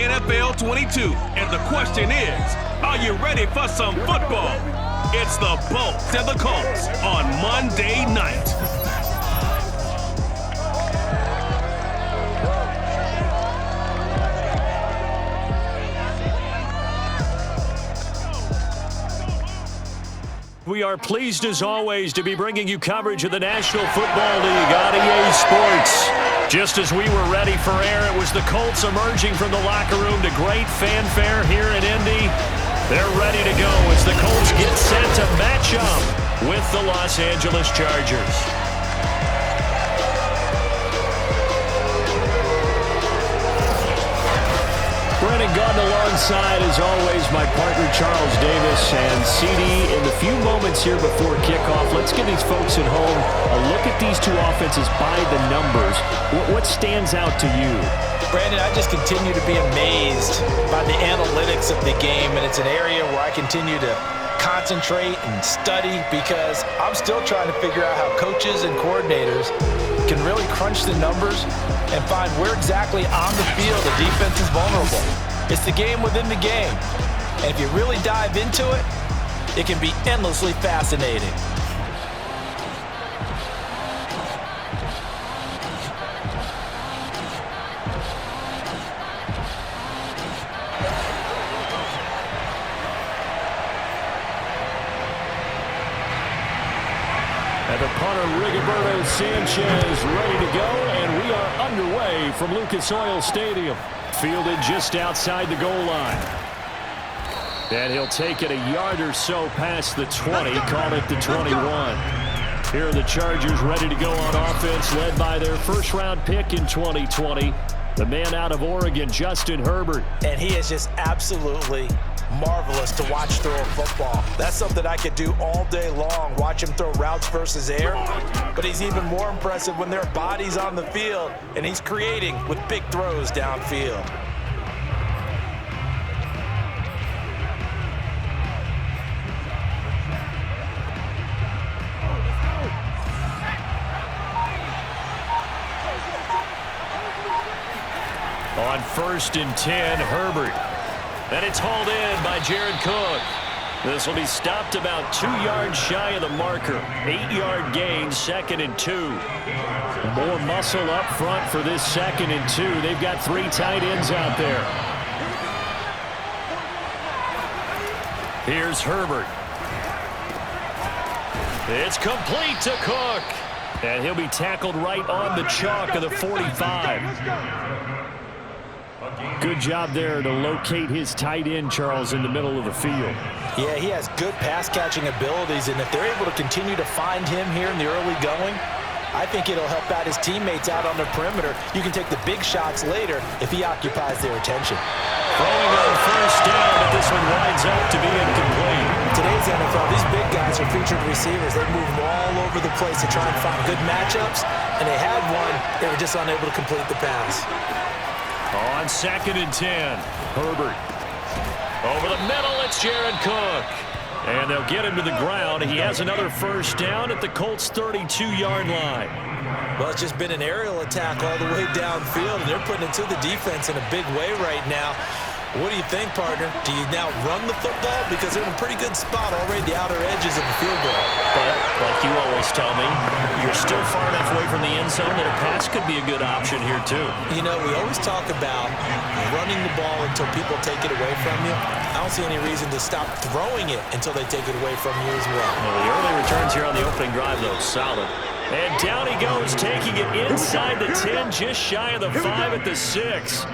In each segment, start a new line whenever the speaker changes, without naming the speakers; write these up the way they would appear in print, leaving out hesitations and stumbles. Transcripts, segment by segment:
NFL 22, and the question is, are you ready for some football? It's the Bolts and the Colts on Monday night.
We are pleased as always to be bringing you coverage of the National Football League on EA Sports. Just as we were ready for air, it was the Colts emerging from the locker room to great fanfare here in Indy. They're ready to go as the Colts get set to match up with the Los Angeles Chargers. Brennan Gunn alongside, as always, my partner Charles Davis. And CD, in the few moments here before kickoff, let's give these folks at home a look at these two offenses by the numbers. What stands out to you?
Brandon, I just continue to be amazed by the analytics of the game, and it's an area where I continue to concentrate and study because I'm still trying to figure out how coaches and coordinators can really crunch the numbers and find where exactly on the field the defense is vulnerable. It's the game within the game. And if you really dive into it, it can be endlessly fascinating.
And the punter, Rigoberto Sanchez, ready to go, and we are underway from Lucas Oil Stadium. Fielded just outside the goal line. And he'll take it a yard or so past the 20, call it the 21. Here are the Chargers ready to go on offense, led by their first-round pick in 2020, the man out of Oregon, Justin Herbert.
And he is just absolutely marvelous to watch throw a football. That's something I could do all day long, watch him throw routes versus air. But he's even more impressive when there are bodies on the field, and he's creating with big throws downfield.
On 1st and 10, Herbert. And it's hauled in by Jared Cook. This will be stopped about 2 yards shy of the marker. 8-yard gain, 2nd and 2. More muscle up front for this 2nd and 2. They've got 3 tight ends out there. Here's Herbert. It's complete to Cook. And he'll be tackled right on the chalk of the 45. Good job there to locate his tight end, Charles, in the middle of the field.
Yeah, he has good pass-catching abilities, and if they're able to continue to find him here in the early going, I think it'll help out his teammates out on the perimeter. You can take the big shots later if he occupies their attention.
Throwing on 1st down, but this one winds up to be incomplete.
Today's NFL, these big guys are featured receivers. They move them all over the place to try and find good matchups, and they had one. They were just unable to complete the pass.
On 2nd and 10, Herbert. Over the middle, it's Jared Cook. And they'll get him to the ground. He has another 1st down at the Colts' 32-yard line.
Well, it's just been an aerial attack all the way downfield, and they're putting it to the defense in a big way right now. What do you think, partner? Do you now run the football? Because they're in a pretty good spot already, the outer edges of the field goal.
But, like you always tell me, you're still far enough away from the end zone that a pass could be a good option here, too.
You know, we always talk about running the ball until people take it away from you. I don't see any reason to stop throwing it until they take it away from you as well.
Well, the early returns here on the opening drive, though, solid. And down he goes, taking it inside the 10, just shy of the 5 at the 6.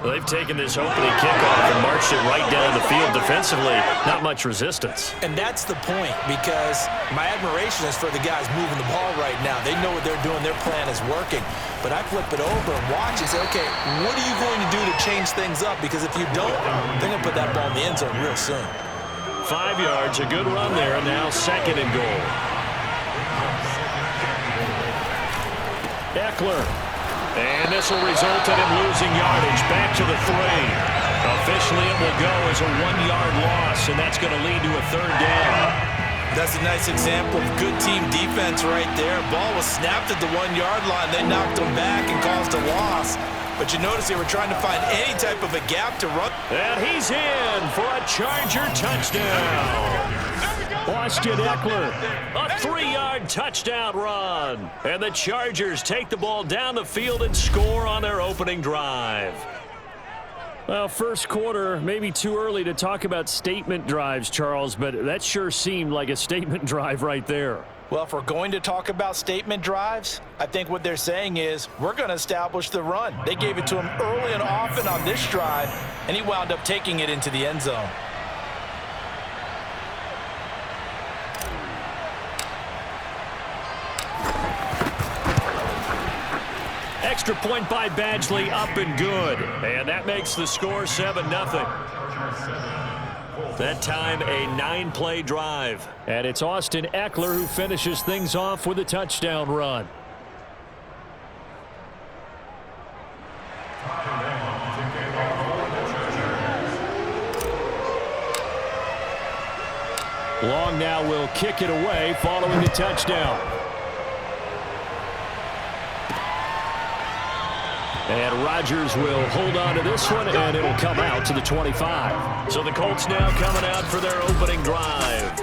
They've taken this opening kickoff and marched it right down the field defensively. Not much resistance.
And that's the point, because my admiration is for the guys moving the ball right now. They know what they're doing. Their plan is working. But I flip it over and watch and say, okay, what are you going to do to change things up? Because if you don't, they're going to put that ball in the end zone real soon.
5 yards, a good run there. Now 2nd and goal. Eckler. And this will result in him losing yardage back to the 3. Officially, it will go as a 1-yard loss, and that's going to lead to a 3rd down.
That's a nice example of good team defense right there. Ball was snapped at the 1-yard line. They knocked him back and caused a loss. but you notice they were trying to find any type of a gap to run.
And he's in for a Charger touchdown. Austin Eckler, a 3-yard touchdown run. And the Chargers take the ball down the field and score on their opening drive. Well, first quarter, maybe too early to talk about statement drives, Charles, but that sure seemed like a statement drive right there.
Well, if we're going to talk about statement drives, I think what they're saying is we're going to establish the run. They gave it to him early and often on this drive, and he wound up taking it into the end zone.
Extra point by Badgley, up and good. And that makes the score 7-0. That time, a 9-play drive. And it's Austin Eckler who finishes things off with a touchdown run. Long now will kick it away following the touchdown. And Rodgers will hold on to this one, and it'll come out to the 25. So the Colts now coming out for their opening drive.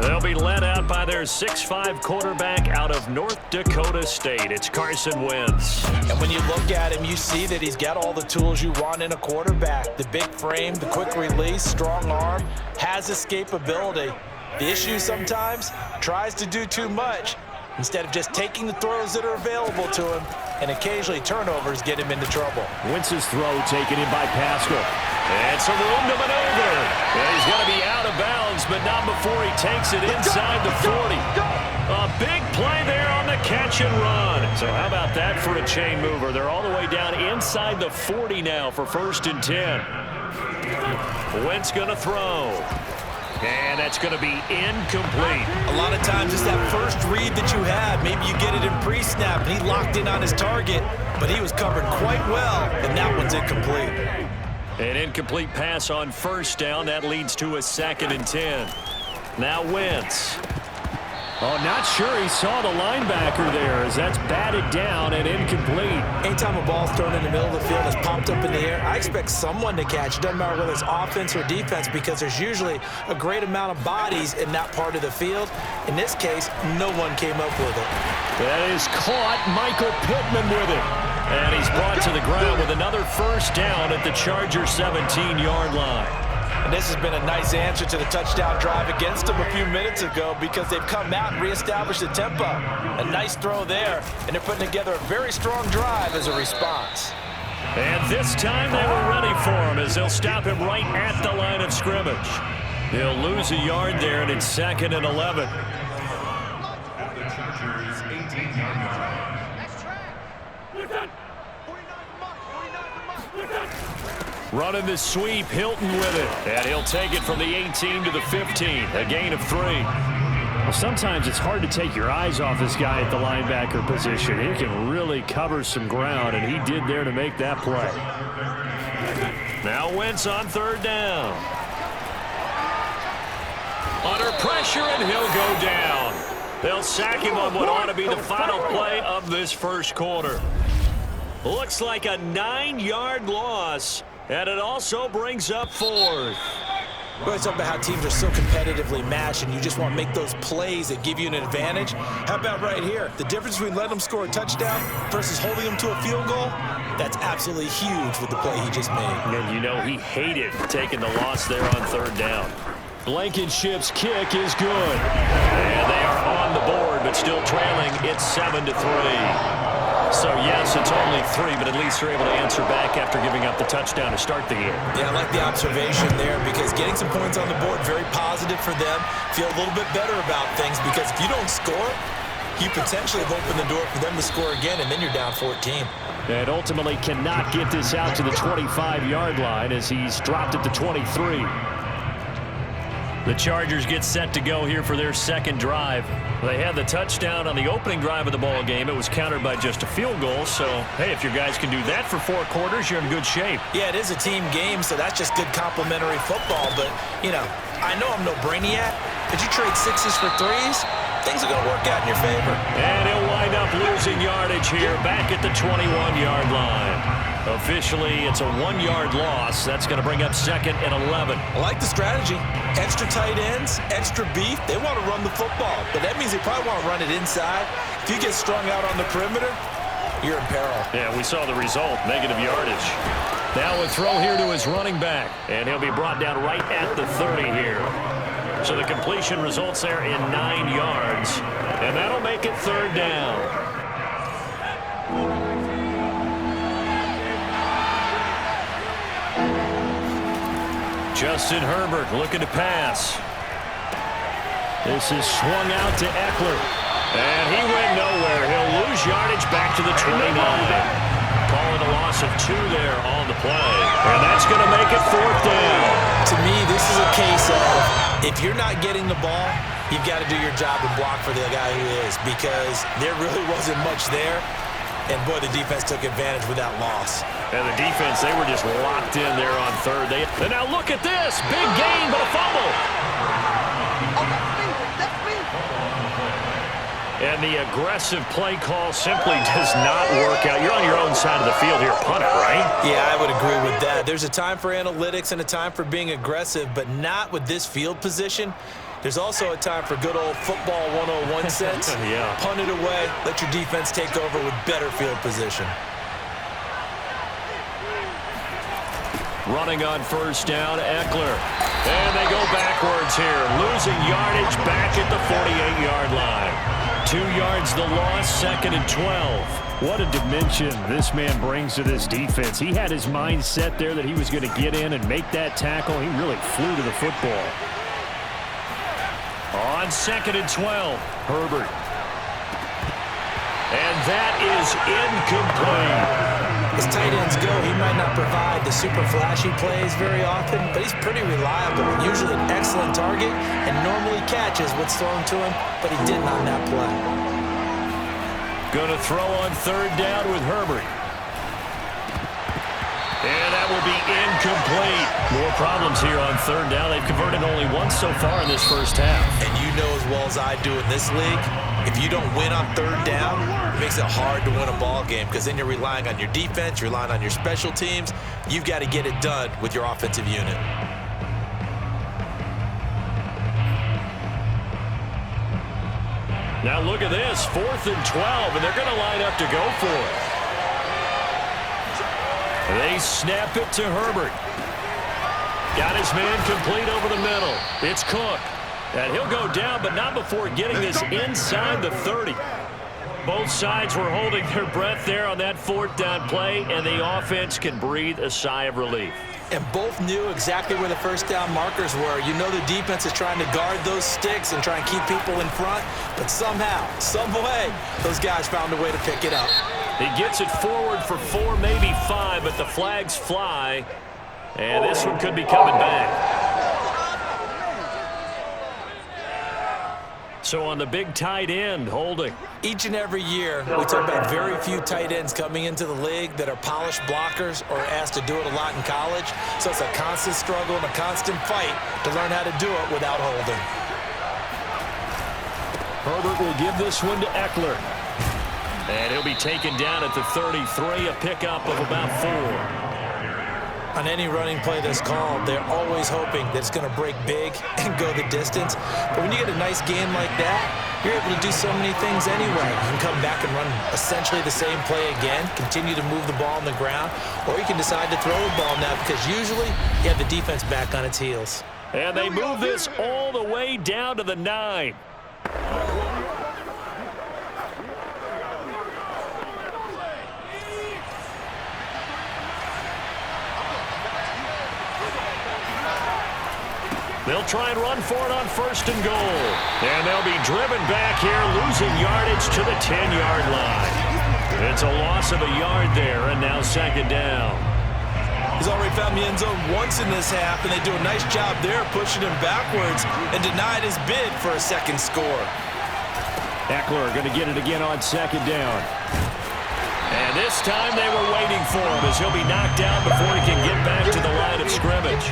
They'll be led out by their 6'5" quarterback out of North Dakota State. It's Carson Wentz.
And when you look at him, you see that he's got all the tools you want in a quarterback. The big frame, the quick release, strong arm, has escapability. The issue sometimes, tries to do too much instead of just taking the throws that are available to him, and occasionally turnovers get him into trouble.
Wentz's throw taken in by Pascal. And some room to maneuver. And he's going to be out of bounds, but not before he takes it inside the 40. A big play there on the catch and run. So how about that for a chain mover? They're all the way down inside the 40 now for 1st and 10. Wentz going to throw. And that's going to be incomplete.
A lot of times it's that first read that you had. Maybe you get it in pre-snap, and he locked in on his target, but he was covered quite well, and that one's incomplete.
An incomplete pass on 1st down. That leads to a 2nd and 10. Now Wentz. Oh, not sure he saw the linebacker there as that's batted down and incomplete.
Anytime a ball's thrown in the middle of the field, it's popped up in the air, I expect someone to catch. It doesn't matter whether it's offense or defense because there's usually a great amount of bodies in that part of the field. In this case, no one came up with it.
That is caught. Michael Pittman with it. And he's brought to the ground with another 1st down at the Charger 17-yard line.
And this has been a nice answer to the touchdown drive against them a few minutes ago because they've come out and reestablished the tempo. A nice throw there, and they're putting together a very strong drive as a response.
And this time they were ready for him as they'll stop him right at the line of scrimmage. He'll lose a yard there, and it's 2nd and 11. Running the sweep, Hilton with it. And he'll take it from the 18 to the 15, a gain of 3. Well, sometimes it's hard to take your eyes off this guy at the linebacker position. He can really cover some ground, and he did there to make that play. Now Wentz on 3rd down. Under pressure, and he'll go down. They'll sack him on what ought to be the final play of this 1st quarter. Looks like a 9-yard loss. And it also brings up 4th.
We always talk about how teams are so competitively matched and you just want to make those plays that give you an advantage. How about right here? The difference between letting them score a touchdown versus holding them to a field goal, that's absolutely huge with the play he just made.
And you know he hated taking the loss there on 3rd down. Blankenship's kick is good. And they are on the board, but still trailing. It's 7-3. So, yes, it's only 3, but at least they're able to answer back after giving up the touchdown to start the game.
Yeah, I like the observation there because getting some points on the board, very positive for them. Feel a little bit better about things because if you don't score, you potentially have opened the door for them to score again, and then you're down 14.
And ultimately cannot get this out to the 25-yard line as he's dropped at the 23. The Chargers get set to go here for their 2nd drive. They had the touchdown on the opening drive of the ball game. It was countered by just a field goal. So, hey, if your guys can do that for 4 quarters, you're in good shape.
Yeah, it is a team game, so that's just good complimentary football. But, you know, I know I'm no brainiac, but you trade 6s for 3s, things are going to work out in your favor.
And he'll wind wind up losing yardage here back at the 21-yard line. Officially, it's a 1-yard loss. That's going to bring up 2nd and 11.
I like the strategy. Extra tight ends, extra beef. They want to run the football, but that means they probably want to run it inside. If you get strung out on the perimeter, you're in peril.
Yeah, we saw the result, negative yardage. Now a throw here to his running back, and he'll be brought down right at the 30 here. So the completion results there in 9 yards, and that'll make it 3rd down. Justin Herbert looking to pass. This is swung out to Eckler. And he went nowhere. He'll lose yardage back to the 29. Calling a loss of 2 there on the play. And that's going to make it 4th down.
To me, this is a case of if you're not getting the ball, you've got to do your job and block for the guy who is, because there really wasn't much there. And, boy, the defense took advantage with that loss.
And the defense, they were just locked in there on 3rd. And now look at this. Big gain, but a fumble. And the aggressive play call simply does not work out. You're on your own side of the field here. Punt it, right?
Yeah, I would agree with that. There's a time for analytics and a time for being aggressive, but not with this field position. There's also a time for good old football 101 sense.
Yeah.
Punt it away. Let your defense take over with better field position.
Running on 1st down, Eckler. And they go backwards here. Losing yardage back at the 48-yard line. 2 yards the loss, 2nd and 12.
What a dimension this man brings to this defense. He had his mind set there that he was going to get in and make that tackle. He really flew to the football.
On 2nd and 12, Herbert. And that is incomplete.
As tight ends go, he might not provide the super flashy plays very often, but he's pretty reliable. Usually an excellent target and normally catches what's thrown to him, but he didn't on that play.
Going to throw on 3rd down with Herbert. And that will be incomplete. More problems here on 3rd down. They've converted only once so far in this first half.
And you know as well as I do in this league, if you don't win on 3rd down, it makes it hard to win a ball game, because then you're relying on your defense, you're relying on your special teams. You've got to get it done with your offensive unit.
Now look at this, 4th and 12, and they're going to line up to go for it. They snap it to Herbert. Got his man complete over the middle. It's Cook. And he'll go down, but not before getting this inside the 30. Both sides were holding their breath there on that 4th down play, and the offense can breathe a sigh of relief.
And both knew exactly where the first down markers were. You know the defense is trying to guard those sticks and try and keep people in front, but somehow, some way, those guys found a way to pick it up.
He gets it forward for 4, maybe 5, but the flags fly, and this one could be coming back. So on the big tight end, holding.
Each and every year, we talk about very few tight ends coming into the league that are polished blockers or asked to do it a lot in college. So it's a constant struggle and a constant fight to learn how to do it without holding.
Herbert will give this one to Eckler. And he'll be taken down at the 33, a pickup of about 4.
On any running play that's called, they're always hoping that it's going to break big and go the distance. But when you get a nice game like that, you're able to do so many things anyway. You can come back and run essentially the same play again, continue to move the ball on the ground, or you can decide to throw the ball now, because usually you have the defense back on its heels.
And they move this all the way down to the 9. They'll try and run for it on 1st and goal. And they'll be driven back here, losing yardage to the 10-yard line. It's a loss of a yard there, and now 2nd down.
He's already found the end zone once in this half, and they do a nice job there pushing him backwards and denied his bid for a 2nd score.
Eckler going to get it again on 2nd down.
And this time they were waiting for him, as he'll be knocked down before he can get back to the line of scrimmage.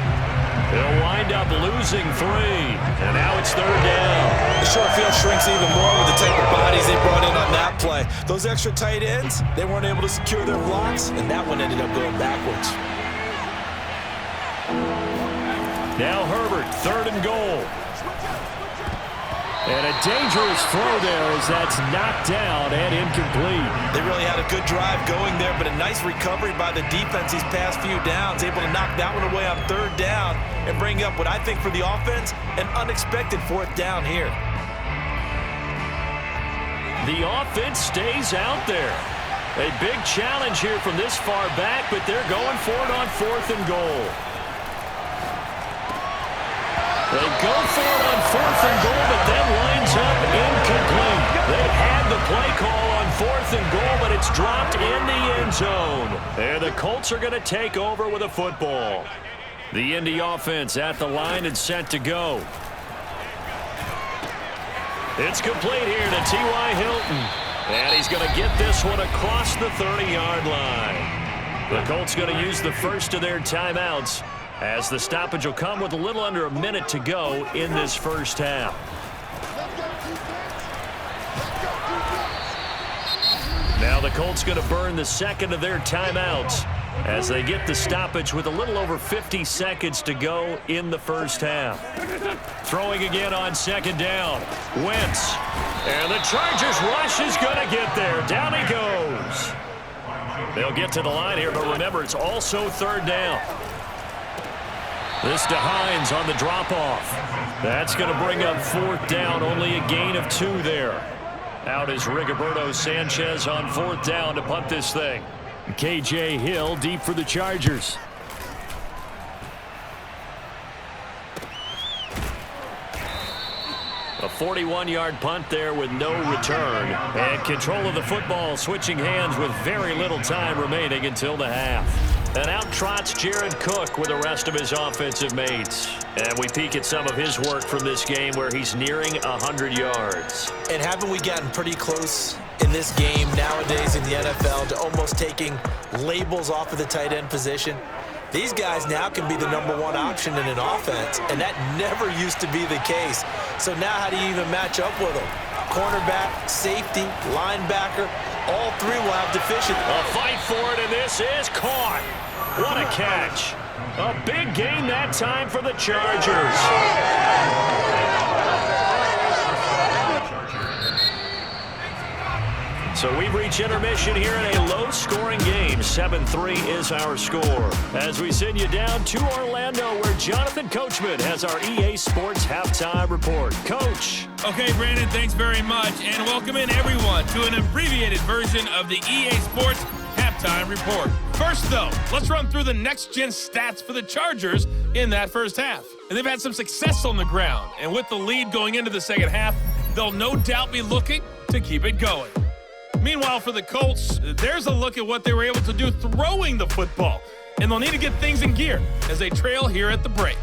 They'll wind up losing losing 3. And now it's 3rd down.
The short field shrinks even more with the type of bodies they brought in on that play. Those extra tight ends, they weren't able to secure their blocks, and that one ended up going backwards.
Now Herbert, 3rd and goal. And a dangerous throw there as that's knocked down and incomplete.
They really had a good drive going there, but a nice recovery by the defense these past few downs, able to knock that one away on 3rd down and bring up what I think for the offense, an unexpected 4th down here.
The offense stays out there. A big challenge here from this far back, but they're going for it on 4th and goal. They go for it on 4th and goal, but then winds up incomplete. They had the play call on 4th and goal, but it's dropped in the end zone. And the Colts are going to take over with a football. The Indy offense at the line and set to go. It's complete here to T.Y. Hilton. And he's going to get this one across the 30-yard line. The Colts going to use the first of their timeouts, as the stoppage will come with a little under a minute to go in this first half. Now the Colts going to burn the second of their timeouts as they get the stoppage with a little over 50 seconds to go in the first half. Throwing again on 2nd down. Wentz. And the Chargers rush is going to get there. Down he goes. They'll get to the line here, but remember, it's also 3rd down. This to Hines on the drop-off. That's going to bring up 4th down, only a gain of 2 there. Out is Rigoberto Sanchez on 4th down to punt this thing. K.J. Hill deep for the Chargers. A 41-yard punt there with no return. And control of the football switching hands with very little time remaining until the half. And out trots Jared Cook with the rest of his offensive mates. And we peek at some of his work from this game where he's nearing 100 yards.
And haven't we gotten pretty close in this game nowadays in the NFL to almost taking labels off of the tight end position? These guys now can be the #1 option in an offense, and that never used to be the case. So now how do you even match up with them? Cornerback, safety, linebacker, all 3 will have deficient.
A fight for it, and this is caught. What a catch. A big gain that time for the Chargers. So we've reached intermission here in a low-scoring game. 7-3 is our score. As we send you down to Orlando, where Jonathan Coachman has our EA Sports Halftime Report. Coach.
Okay, Brandon, thanks very much. And welcome in, everyone, to an abbreviated version of the EA Sports Halftime Report. First, though, let's run through the next-gen stats for the Chargers in that first half. And they've had some success on the ground. And with the lead going into the second half, they'll no doubt be looking to keep it going. Meanwhile, for the Colts, there's a look at what they were able to do throwing the football. And they'll need to get things in gear as they trail here at the break.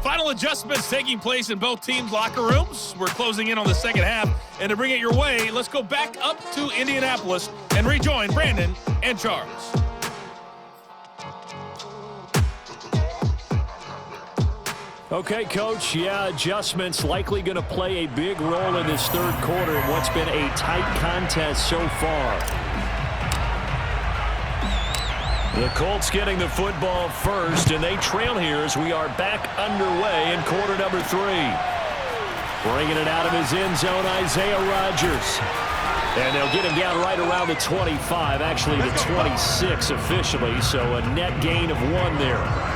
Final adjustments taking place in both teams' locker rooms. We're closing in on the second half. And to bring it your way, let's go back up to Indianapolis and rejoin Brandon and Charles.
Okay, Coach, adjustments likely going to play a big role in this third quarter in what's been a tight contest so far. The Colts getting the football first, and they trail here as we are back underway in quarter number 3. Bringing it out of his end zone, Isaiah Rodgers. And they'll get him down right around the 25, actually the 26 officially, so a net gain of 1 there.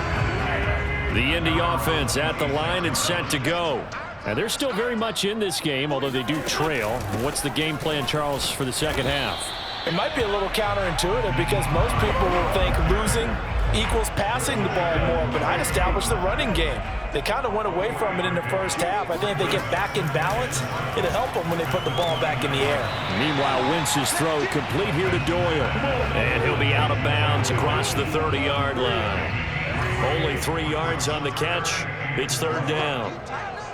The Indy offense at the line and set to go. And they're still very much in this game, although they do trail. What's the game plan, Charles, for the second half?
It might be a little counterintuitive because most people will think losing equals passing the ball more, but I'd establish the running game. They kind of went away from it in the first half. I think if they get back in balance, it'll help them when they put the ball back in the air.
Meanwhile, Wentz's throw complete here to Doyle. And he'll be out of bounds across the 30-yard line. Only 3 yards on the catch. It's 3rd down.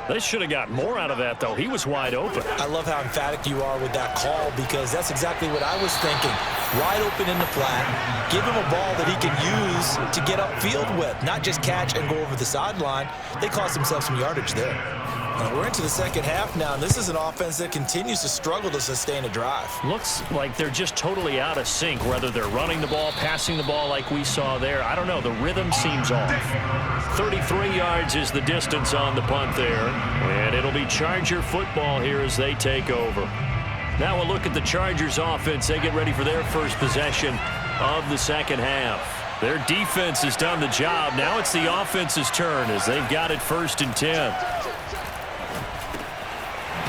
They should have got more out of that, though. He was wide open.
I love how emphatic you are with that call because that's exactly what I was thinking. Wide open in the flat. Give him a ball that he can use to get upfield with, not just catch and go over the sideline. They cost themselves some yardage there. We're into the second half now, and this is an offense that continues to struggle to sustain a drive.
Looks like they're just totally out of sync, whether they're running the ball, passing the ball like we saw there. I don't know. The rhythm seems off. 33 yards is the distance on the punt there, and it'll be Charger football here as they take over. Now we'll look at the Chargers offense. They get ready for their first possession of the second half. Their defense has done the job. Now it's the offense's turn as they've got it 1st and 10.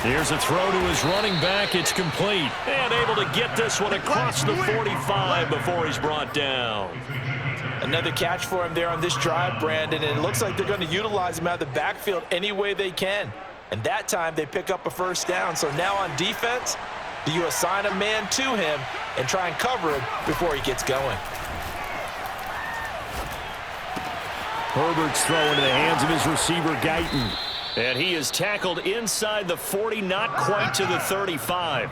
Here's a throw to his running back. It's complete. And able to get this one across the 45 before he's brought down.
Another catch for him there on this drive, Brandon, and it looks like they're going to utilize him out of the backfield any way they can. And that time they pick up a first down. So now on defense, do you assign a man to him and try and cover him before he gets going?
Herbert's throw into the hands of his receiver, Guyton. And he is tackled inside the 40, not quite to the 35.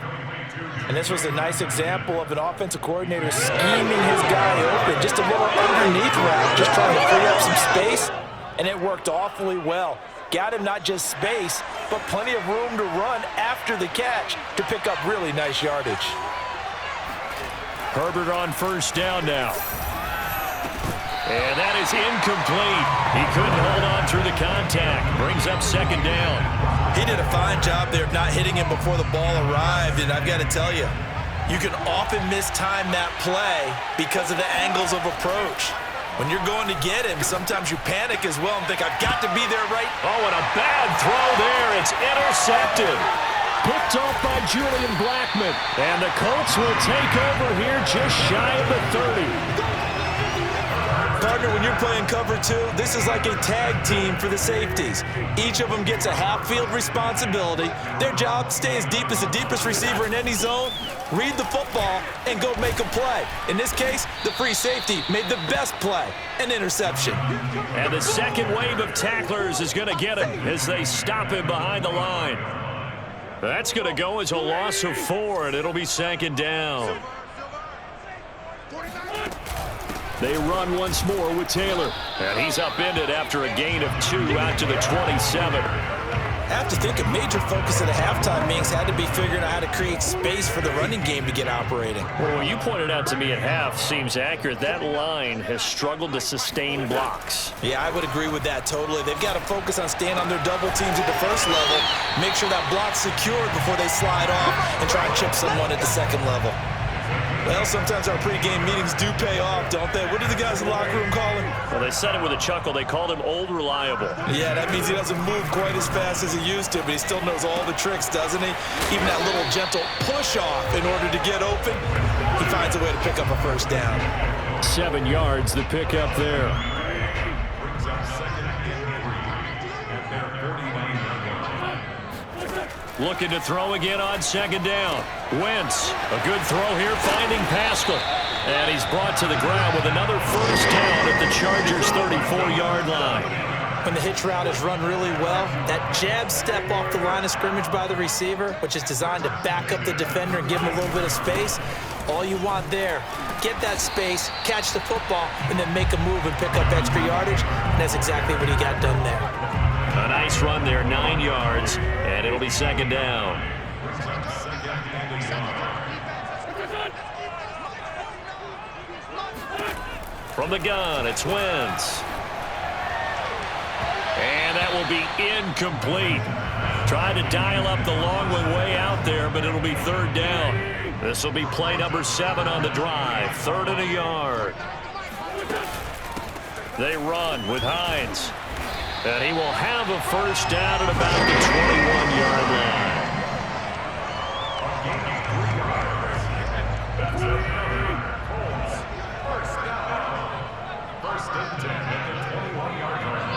And this was a nice example of an offensive coordinator scheming his guy open. Just a little underneath route, just trying to free up some space. And it worked awfully well. Got him not just space, but plenty of room to run after the catch to pick up really nice yardage.
Herbert on first down now. And that is incomplete. He couldn't hold on through the contact. Brings up second down.
He did a fine job there of not hitting him before the ball arrived, and I've got to tell you, you can often mistime that play because of the angles of approach. When you're going to get him, sometimes you panic as well and think, I've got to be there right.
Oh, and a bad throw there. It's intercepted. Picked off by Julian Blackmon. And the Colts will take over here just shy of the 30.
Partner, when you're playing cover two, this is like a tag team for the safeties. Each of them gets a half-field responsibility. Their job, stay as deep as the deepest receiver in any zone, read the football, and go make a play. In this case, the free safety made the best play, an interception.
And the second wave of tacklers is going to get him as they stop him behind the line. That's going to go as a loss of 4, and it'll be second down. They run once more with Taylor. And he's upended after a gain of 2 out to the 27.
I have to think a major focus of the halftime meetings had to be figuring out how to create space for the running game to get operating.
Well, what you pointed out to me at half seems accurate. That line has struggled to sustain blocks.
Yeah, I would agree with that totally. They've got to focus on staying on their double teams at the first level, make sure that block's secured before they slide off and try and chip someone at the second level. Well, sometimes our pregame meetings do pay off, don't they? What do the guys in the locker room call him?
Well, they said it with a chuckle. They called him Old Reliable.
Yeah, that means he doesn't move quite as fast as he used to, but he still knows all the tricks, doesn't he? Even that little gentle push-off in order to get open, he finds a way to pick up a first down.
7 yards to pick up there. Looking to throw again on second down. Wentz, a good throw here, finding Pascal. And he's brought to the ground with another first down at the Chargers' 34-yard line.
When the hitch route is run really well, that jab step off the line of scrimmage by the receiver, which is designed to back up the defender and give him a little bit of space, all you want there, get that space, catch the football, and then make a move and pick up extra yardage. And that's exactly what he got done there.
A nice run there, 9 yards, and it'll be second down. From the gun, it's Wentz. And that will be incomplete. Tried to dial up the long one way out there, but it'll be third down. This will be play number 7 on the drive, 3rd and a yard. They run with Hines. And he will have a first down at about the 21-yard line.
First and 10 at the 21-yard line.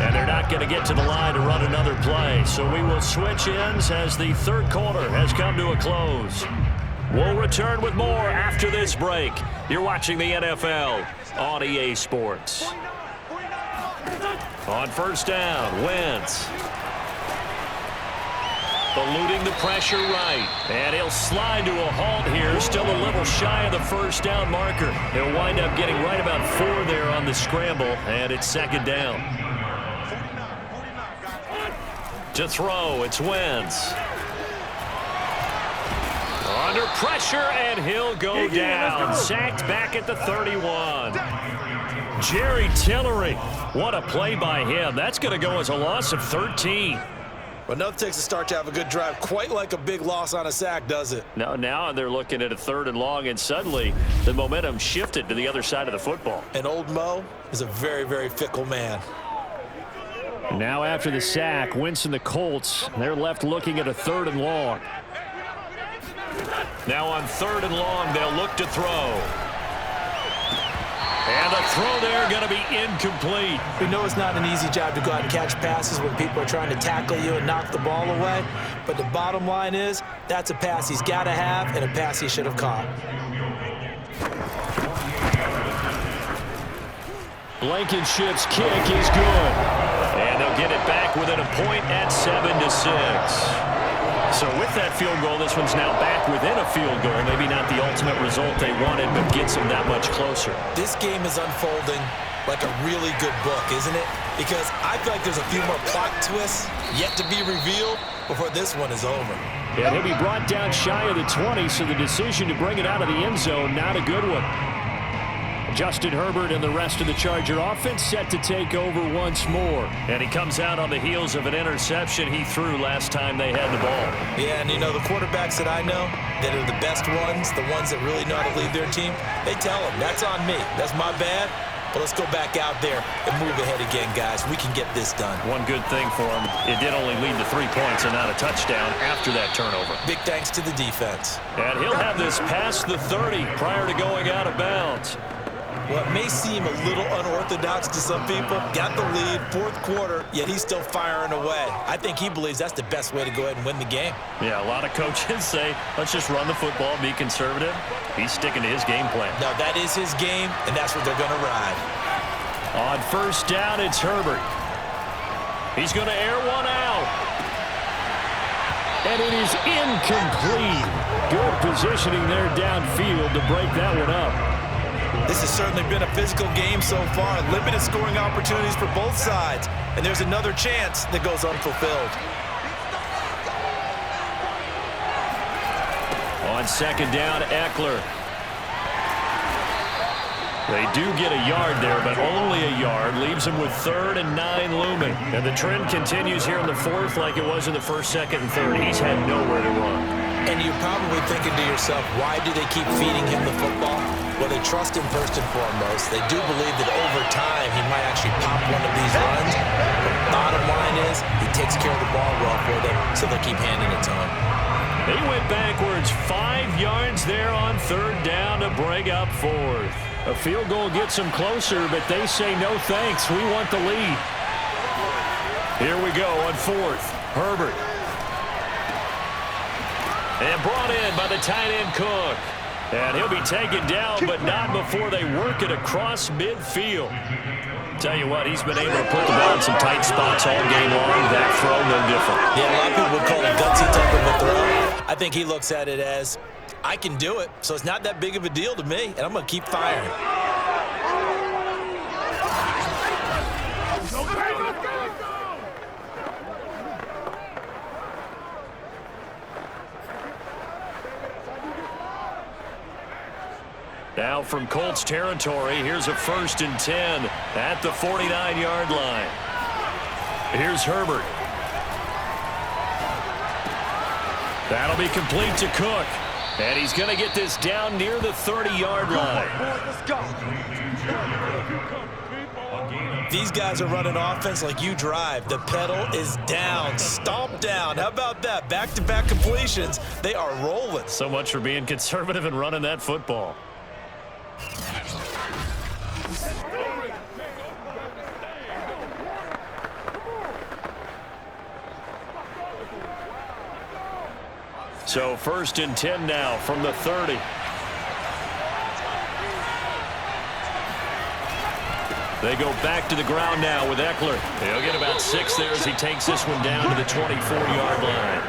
And they're not going to get to the line to run another play. So we will switch ends as the third quarter has come to a close. We'll return with more after this break. You're watching the NFL on EA Sports. On first down, Wentz. Eluding the pressure right. And he'll slide to a halt here. Still a little shy of the first down marker. He'll wind up getting right about 4 there on the scramble. And it's second down. To throw, it's Wentz. Under pressure, and he'll go down. Sacked back at the 31. Jerry Tillery. What a play by him. That's going to go as a loss of 13.
But nothing takes a start to have a good drive quite like a big loss on a sack, does it?
No, now they're looking at a 3rd and long, and suddenly the momentum shifted to the other side of the football.
And old Mo is a very, very fickle man.
Now after the sack, Wentz and the Colts, they're left looking at a 3rd and long.
Now on 3rd and long, they'll look to throw. And the throw there going to be incomplete.
We know it's not an easy job to go out and catch passes when people are trying to tackle you and knock the ball away. But the bottom line is, that's a pass he's got to have and a pass he should have caught.
Blankenship's kick is good.
And they'll get it back within a point at 7-6. So with that field goal, this one's now back within a field goal. Maybe not the ultimate result they wanted, but gets them that much closer.
This game is unfolding like a really good book, isn't it? Because I feel like there's a few more plot twists yet to be revealed before this one is over.
Yeah, he'll be brought down shy of the 20, so the decision to bring it out of the end zone, not a good one. Justin Herbert and the rest of the Charger offense set to take over once more.
And he comes out on the heels of an interception he threw last time they had the ball.
Yeah, and you know, the quarterbacks that I know that are the best ones, the ones that really know how to lead their team, they tell them, that's on me. That's my bad. But let's go back out there and move ahead again, guys. We can get this done.
One good thing for him, it did only lead to 3 points and not a touchdown after that turnover.
Big thanks to the defense.
And he'll have this past the 30 prior to going out of bounds.
What may seem a little unorthodox to some people, got the lead, 4th quarter, yet he's still firing away. I think he believes that's the best way to go ahead and win the game.
Yeah, a lot of coaches say, let's just run the football, be conservative. He's sticking to his game plan.
No, that is his game, and that's what they're going to ride.
On first down, it's Herbert. He's going to air one out.
And it is incomplete. Good positioning there downfield to break that one up.
This has certainly been a physical game so far. Limited scoring opportunities for both sides. And there's another chance that goes unfulfilled.
On second down, Eckler. They do get a yard there, but only a yard. Leaves them with 3rd and 9 looming. And the trend continues here in the 4th like it was in the 1st, 2nd, and 3rd. He's had nowhere to run.
And you're probably thinking to yourself, why do they keep feeding him the football? Well, they trust him first and foremost. They do believe that over time he might actually pop one of these runs. But bottom line is he takes care of the ball well for them, so they'll keep handing it to him.
They went backwards 5 yards there on 3rd down to bring up 4th.
A field goal gets them closer, but they say no thanks. We want the lead.
Here we go on 4th. Herbert. And brought in by the tight end Cook. And he'll be taken down, but not before they work it across midfield. Tell you what, he's been able to put the ball in some tight spots all game long. That throw, no different.
Yeah, a lot of people would call it gutsy type of a throw. I think he looks at it as, I can do it, so it's not that big of a deal to me, and I'm going to keep firing.
Now from Colts territory, here's a 1st and 10 at the 49-yard line. Here's Herbert. That'll be complete to Cook. And he's going to get this down near the 30-yard line.
These guys are running offense like you drive. The pedal is down, stomp down. How about that? Back-to-back completions. They are rolling.
So much for being conservative and running that football. So 1st and 10 now from the 30. They go back to the ground now with Eckler. He'll get about 6 there as he takes this one down to the 24-yard line.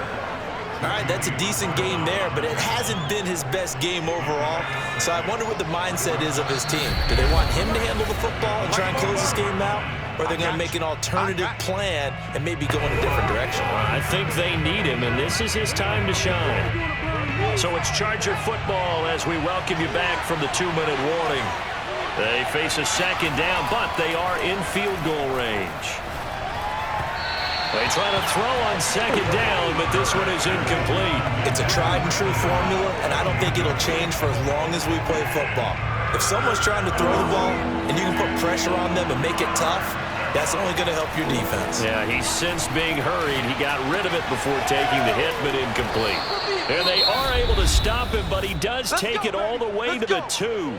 All right, that's a decent game there, but it hasn't been his best game overall. So I wonder what the mindset is of his team. Do they want him to handle the football and try and close this game out? Or are they going to make an alternative plan and maybe go in a different direction?
I think they need him, and this is his time to shine. So it's Charger football as we welcome you back from the 2-minute warning. They face a second down, but they are in field goal range. They try to throw on second down, but this one is incomplete.
It's a tried-and-true formula, and I don't think it'll change for as long as we play football. If someone's trying to throw the ball and you can put pressure on them and make it tough, that's only going to help your defense.
Yeah, he's since being hurried. He got rid of it before taking the hit, but incomplete. And they are able to stop him, but he does take it all the way to the 2.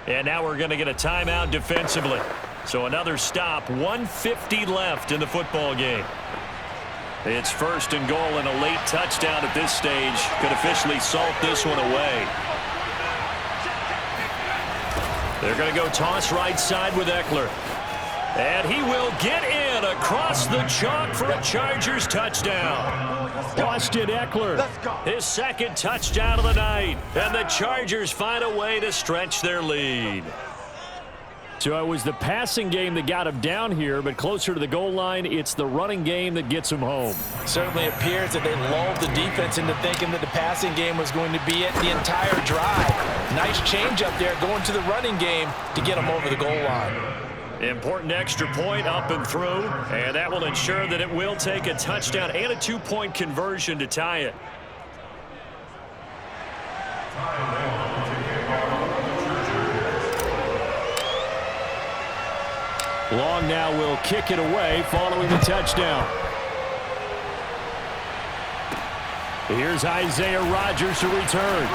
And now we're going to get a timeout defensively. So another stop, 1:50 left in the football game. It's 1st and goal, and a late touchdown at this stage could officially salt this one away. They're going to go toss right side with Eckler. And he will get in across the chalk for a Chargers touchdown. Austin Eckler, his 2nd touchdown of the night. And the Chargers find a way to stretch their lead.
So it was the passing game that got him down here, but closer to the goal line, it's the running game that gets him home.
Certainly appears that they lulled the defense into thinking that the passing game was going to be it the entire drive. Nice change up there going to the running game to get them over the goal line.
Important extra point up and through, and that will ensure that it will take a touchdown and a 2-point conversion to tie it.
Long now will kick it away following the touchdown. Here's Isaiah Rodgers to return.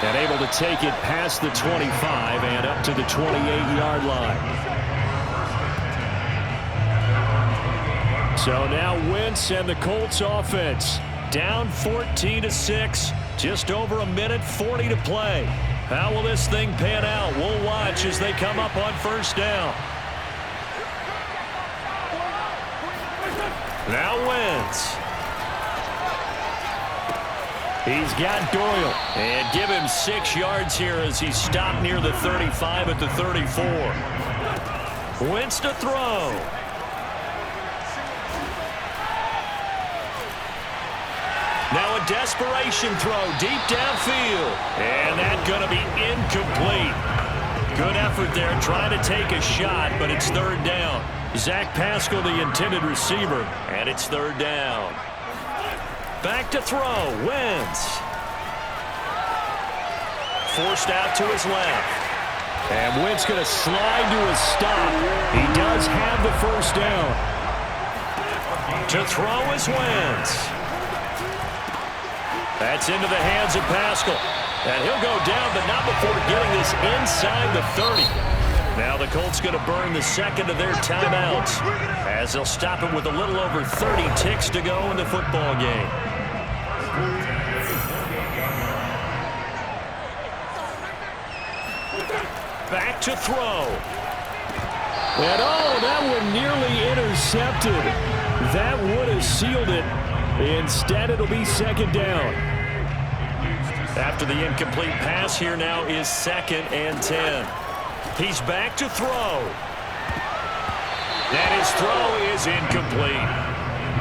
And able to take it past the 25 and up to the 28-yard line. So now Wentz and the Colts offense down 14-6. Just over a minute 40 to play. How will this thing pan out? We'll watch as they come up on 1st down. Now Wentz. He's got Doyle. And give him 6 yards here as he's stopped near the 35 at the 34. Wentz to throw. Now a desperation throw deep downfield. And that's going to be incomplete. Good effort there trying to take a shot, but it's 3rd down. Zach Pascal, the intended receiver, and it's 3rd down. Back to throw, Wentz. Forced out to his left. And Wentz going to slide to a stop. He does have the 1st down.
To throw is Wentz. That's into the hands of Pascal. And he'll go down, but not before getting this inside the 30. Now the Colts going to burn the 2nd of their timeouts as they'll stop it with a little over 30 ticks to go in the football game. Back to throw.
And that one nearly intercepted. That would have sealed it. Instead, it'll be 2nd down.
After the incomplete pass, here now is 2nd and 10. He's back to throw. And his throw is incomplete.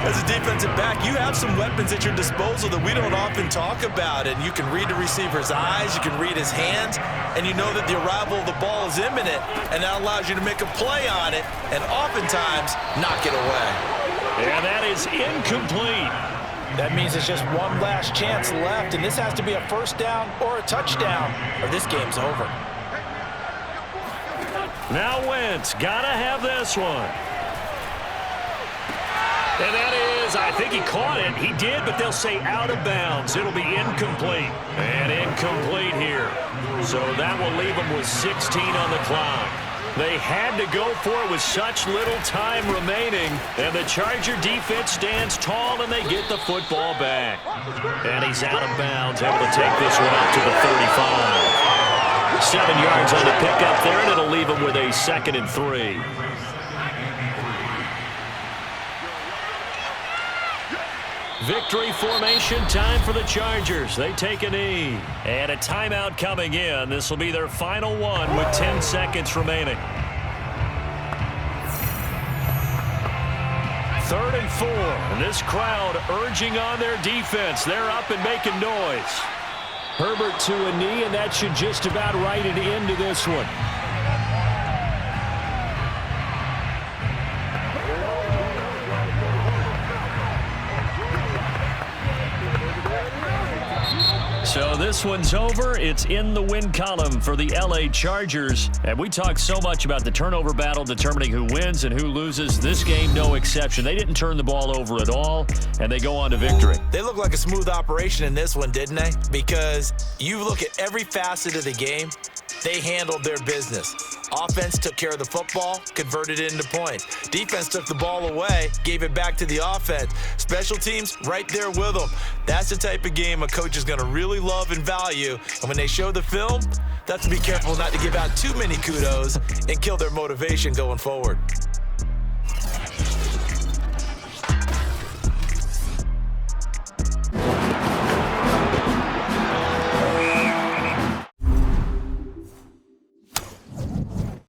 As a defensive back, you have some weapons at your disposal that we don't often talk about. And you can read the receiver's eyes, you can read his hands, and you know that the arrival of the ball is imminent, and that allows you to make a play on it and oftentimes knock it away.
And that is incomplete.
That means it's just one last chance left, and this has to be a 1st down or a touchdown, or this game's over.
Now Wentz, gotta have this one. And that is, I think he caught it. He did, but they'll say out of bounds. It'll be incomplete. And incomplete here. So that will leave them with 16 on the clock. They had to go for it with such little time remaining. And the Charger defense stands tall, and they get the football back. And he's out of bounds, able to take this one up to the 35. 7 yards on the pickup there, and it'll leave them with a 2nd and 3. Victory formation time for the Chargers. They take a knee. And a timeout coming in. This will be their final one with 10 seconds remaining. 3rd and 4. And this crowd urging on their defense. They're up and making noise.
Herbert to a knee, and that should just about write it into this one.
So this one's over. It's in the win column for the LA Chargers. And we talked so much about the turnover battle determining who wins and who loses. This game, no exception. They didn't turn the ball over at all, and they go on to victory.
They look like a smooth operation in this one, didn't they? Because you look at every facet of the game, they handled their business. Offense took care of the football, converted it into points. Defense took the ball away, gave it back to the offense. Special teams, right there with them. That's the type of game a coach is going to really love and value. And when they show the film, they have to be careful not to give out too many kudos and kill their motivation going forward.